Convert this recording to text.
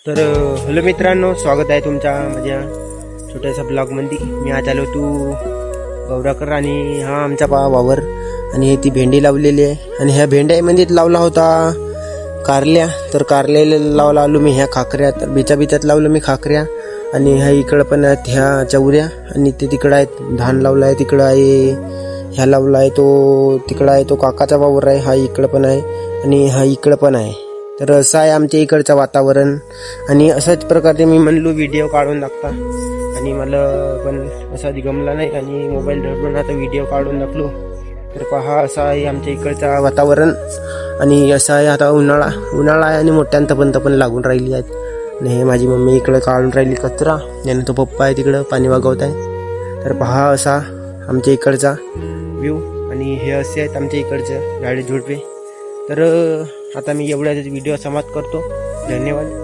तर हॅलो मित्रांनो, स्वागत आहे तुमच्या माझ्या छोट्याशा ब्लॉगमध्ये. मी आज आलो तू गौराकर आणि हा आमचा वावर आणि ती भेंडी लावलेली आहे. आणि ह्या भेंड्यामध्ये लावला होता कारल्या, तर कारल्याला लावला आलो मी ह्या खाकऱ्या. तर बिचात लावलं मी खाकऱ्या. आणि ह्या इकडं पण आहेत ह्या चवऱ्या, आणि ते तिकडं आहेत धान लावला आहे, तिकडं आहे ह्या लावला आहे तो, तिकडं आहे तो काकाचा वावर आहे, हा इकडं पण आहे आणि हा इकडं पण आहे. तर असं आहे आमच्या इकडचं वातावरण. आणि अशाच प्रकारे मी म्हणलो व्हिडिओ काढून टाकता, आणि मला पण असा गमला नाही आणि मोबाईल धरून आता व्हिडिओ काढून टाकलो. तर पहा, असं आहे आमच्या इकडचं वातावरण. आणि असं आहे आता उन्हाळा आहे आणि मोठ्यानं तपन लागून राहिली आहेत. आणि हे माझी मम्मी इकडं काढून राहिली कचरा, यानं तो पप्पा आहे तिकडं पाणी वागवत आहे. तर पहा असा आमच्या इकडचा व्ह्यू. आणि हे असे आहेत आमच्या इकडचं झाडे झुडपे. तर आता मी एवढ्याच व्हिडिओ समाप्त करतो. धन्यवाद.